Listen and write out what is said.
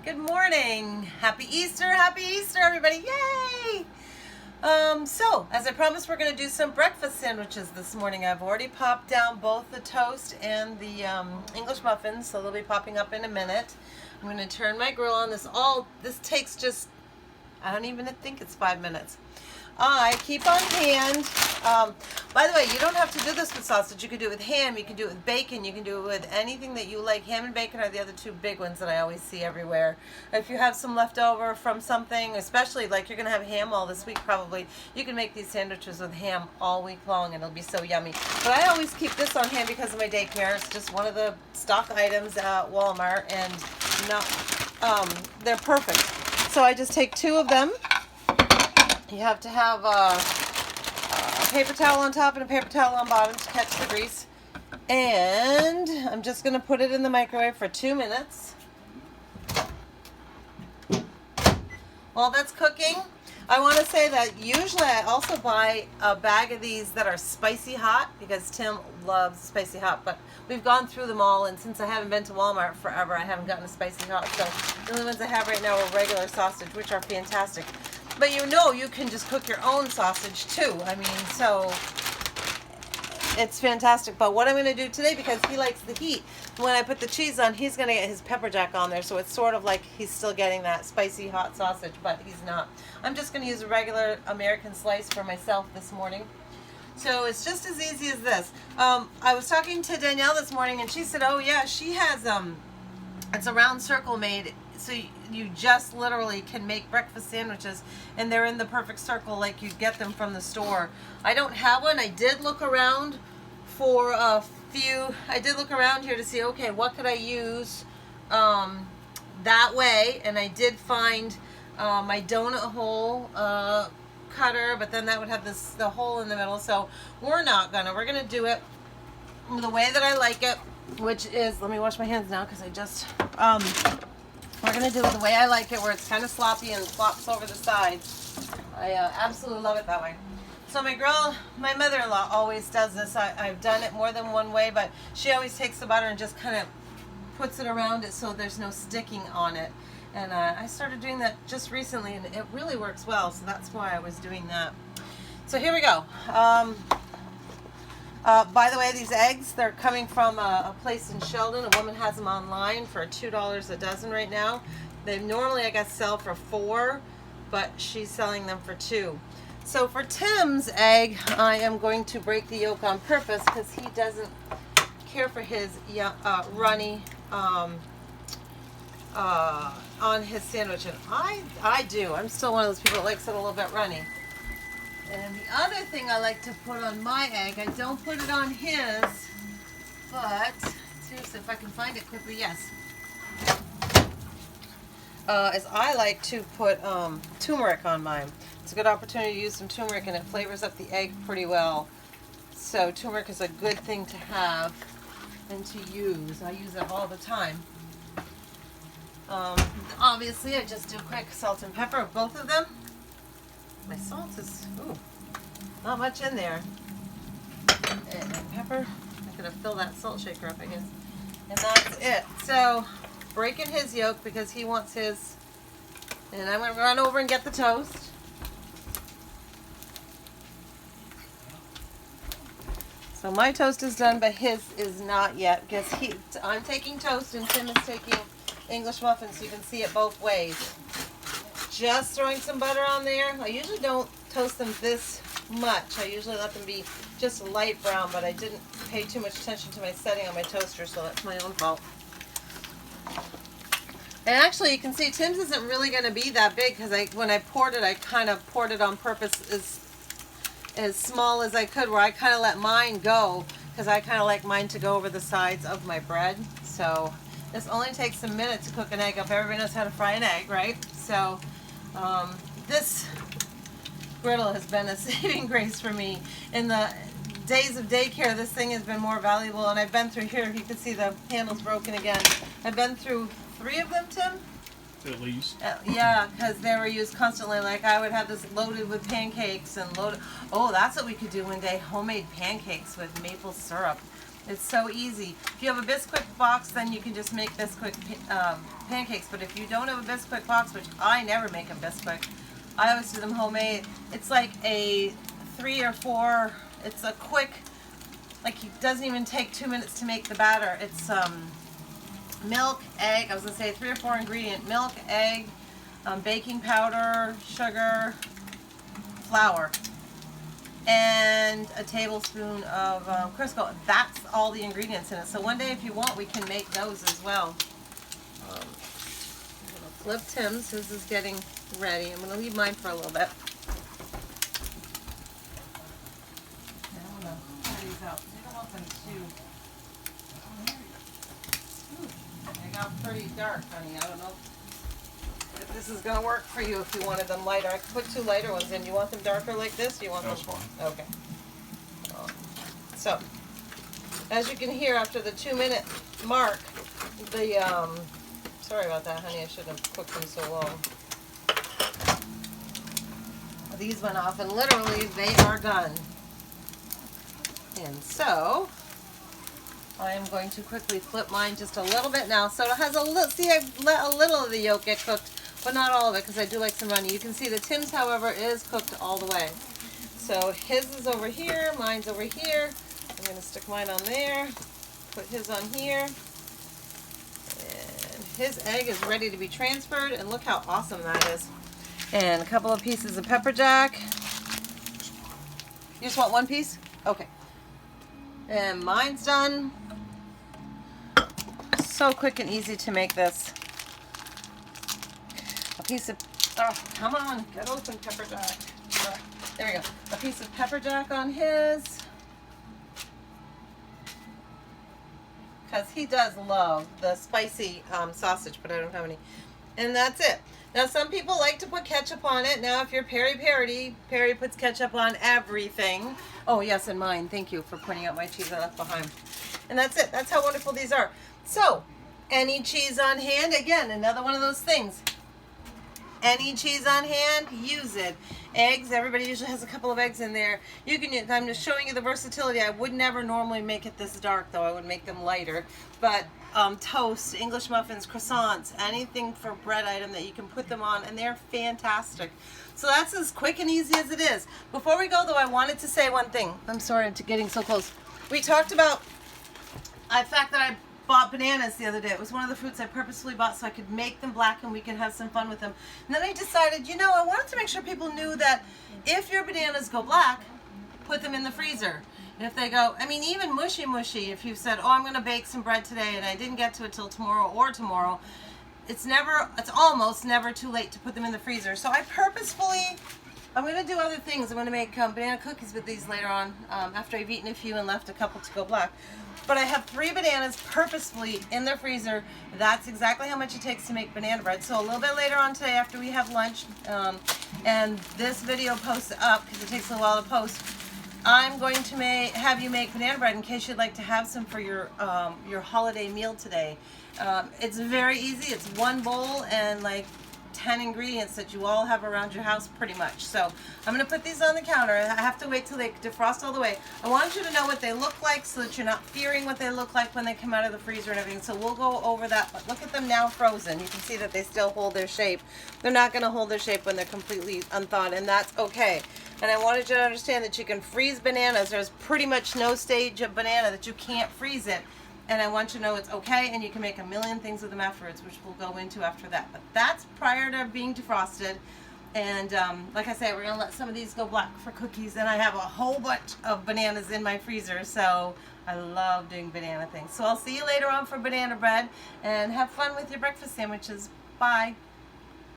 Good morning. Happy Easter, everybody. Yay! So, as I promised, we're going to do some breakfast sandwiches this morning. I've already popped down both the toast and the English muffins, so they'll be popping up in a minute. I'm going to turn my grill on. This takes just, I don't even think it's 5 minutes. I keep on hand. By the way, you don't have to do this with sausage. You can do it with ham. You can do it with bacon. You can do it with anything that you like. Ham and bacon are the other two big ones that I always see everywhere. If you have some leftover from something, especially like you're going to have ham all this week probably, you can make these sandwiches with ham all week long and it'll be so yummy. But I always keep this on hand because of my daycare. It's just one of the stock items at Walmart and they're perfect. So I just take two of them. You have to have a paper towel on top and a paper towel on bottom to catch the grease. And I'm just going to put it in the microwave for 2 minutes. While that's cooking, I want to say that usually I also buy a bag of these that are spicy hot because Tim loves spicy hot, but we've gone through them all, and since I haven't been to Walmart forever, I haven't gotten a spicy hot. So the only ones I have right now are regular sausage, which are fantastic. But you can just cook your own sausage too. I mean, so it's fantastic. But what I'm going to do today, because he likes the heat, when I put the cheese on, he's going to get his pepper jack on there. So it's sort of like he's still getting that spicy hot sausage, but he's not. I'm just going to use a regular American slice for myself this morning. So it's just as easy as this. I was talking to Danielle this morning, and she said, oh yeah, she has, it's a round circle made. So you just literally can make breakfast sandwiches and they're in the perfect circle like you get them from the store. I don't have one. I did look around for a few. I did look around here to see, okay, what could I use that way? And I did find my donut hole cutter, but then that would have the hole in the middle. So we're going to do it the way that I like it, which is, let me wash my hands now because I just... we're going to do it the way I like it, where it's kind of sloppy and flops over the sides. I absolutely love it that way. So my mother-in-law always does this. I've done it more than one way, but she always takes the butter and just kind of puts it around it so there's no sticking on it. And I started doing that just recently, and it really works well, so that's why I was doing that. So here we go. By the way, these eggs, they're coming from a place in Sheldon. A woman has them online for $2 a dozen right now. They normally, I guess, sell for $4, but she's selling them for $2. So for Tim's egg, I am going to break the yolk on purpose because he doesn't care for his runny on his sandwich. And I do. I'm still one of those people that likes it a little bit runny. And the other thing I like to put on my egg, I don't put it on his, but seriously, if I can find it quickly, yes. Is I like to put turmeric on mine. It's a good opportunity to use some turmeric, and it flavors up the egg pretty well. So turmeric is a good thing to have and to use. I use it all the time. Obviously, I just do quick salt and pepper, both of them. My salt is, not much in there. And pepper, I'm going to fill that salt shaker up, I guess. And that's it. So, breaking his yolk because he wants his, and I'm going to run over and get the toast. So my toast is done, but his is not yet because I'm taking toast and Tim is taking English muffins, so you can see it both ways. Just throwing some butter on there. I usually don't toast them this much. I usually let them be just light brown, but I didn't pay too much attention to my setting on my toaster, so that's my own fault. And actually, you can see Tim's isn't really going to be that big because when I poured it, I kind of poured it on purpose as small as I could, where I kind of let mine go because I kind of like mine to go over the sides of my bread. So this only takes a minute to cook an egg up. Everybody knows how to fry an egg, right? So this griddle has been a saving grace for me. In the days of daycare, this thing has been more valuable, and I've been through here. If you can see the handle's broken again. I've been through 3 of them, Tim? At least. Yeah, because they were used constantly. Like I would have this loaded with pancakes and loaded. Oh, that's what we could do one day, homemade pancakes with maple syrup. It's so easy. If you have a Bisquick box, then you can just make Bisquick pancakes. But if you don't have a Bisquick box, which I never make a Bisquick, I always do them homemade. It's like a 3 or 4. It's a quick, like it doesn't even take 2 minutes to make the batter. It's milk, egg. I was gonna say 3 or 4 ingredient: milk, egg, baking powder, sugar, flour, and a tablespoon of Crisco. That's all the ingredients in it. So one day, if you want, we can make those as well. I'm gonna flip Tim's. His is getting ready. I'm gonna leave mine for a little bit. I'm gonna pull these out. I don't want them too. They got pretty dark, honey. I don't know if this is gonna work for you. If you wanted them lighter, I could put 2 lighter ones in. Do you want them darker like this? Do you want That's them? fine. Okay. So, as you can hear, after the 2-minute mark, the sorry about that, honey. I shouldn't have cooked them so long. These went off, and literally they are done. And so, I am going to quickly flip mine just a little bit now. So it has a little, see, I've let a little of the yolk get cooked, but not all of it, because I do like some runny. You can see the Tim's, however, is cooked all the way. So his is over here, mine's over here. I'm going to stick mine on there, put his on here. And his egg is ready to be transferred, and look how awesome that is. And a couple of pieces of pepper jack. You just want 1 piece? Okay. And mine's done. So quick and easy to make this. A piece of, oh, come on, get open, pepper jack. There we go. A piece of pepper jack on his. Because he does love the spicy sausage, but I don't have any. And that's it. Now, some people like to put ketchup on it. Now, if you're Perry puts ketchup on everything. Oh, yes, and mine. Thank you for pointing out my cheese I left behind. And that's it. That's how wonderful these are. So, any cheese on hand, again, another one of those things. Any cheese on hand, use it. Eggs, everybody usually has a couple of eggs in there. You can use, I'm just showing you the versatility. I would never normally make it this dark, though. I would make them lighter. But toast, English muffins, croissants, anything for bread item that you can put them on, and they're fantastic. So that's as quick and easy as it is. Before we go, though, I wanted to say one thing. I'm sorry I'm getting so close. We talked about the fact that I bought bananas the other day. It was one of the fruits I purposefully bought so I could make them black and we could have some fun with them. And then I decided, you know, I wanted to make sure people knew that if your bananas go black, put them in the freezer. And if they go, I mean, even mushy, if you've said, oh, I'm going to bake some bread today and I didn't get to it till tomorrow or tomorrow, it's almost never too late to put them in the freezer. So I purposefully, I'm going to do other things. I'm going to make banana cookies with these later on after I've eaten a few and left a couple to go black. But I have 3 bananas purposefully in the freezer. That's exactly how much it takes to make banana bread. So a little bit later on today after we have lunch, and this video posts up because it takes a while to post, I'm going to have you make banana bread in case you'd like to have some for your holiday meal today. It's very easy. It's 1 bowl and like 10 ingredients that you all have around your house pretty much. So I'm going to put these on the counter. I have to wait till they defrost all the way. I want you to know what they look like so that you're not fearing what they look like when they come out of the freezer and everything. So we'll go over that. But look at them now frozen. You can see that they still hold their shape. They're not going to hold their shape when they're completely unthawed, and that's okay. And I wanted you to understand that you can freeze bananas. There's pretty much no stage of banana that you can't freeze it. And I want you to know it's okay, and you can make a million things with them afterwards, which we'll go into after that. But that's prior to being defrosted. And like I say, we're going to let some of these go black for cookies. And I have a whole bunch of bananas in my freezer, so I love doing banana things. So I'll see you later on for banana bread, and have fun with your breakfast sandwiches. Bye.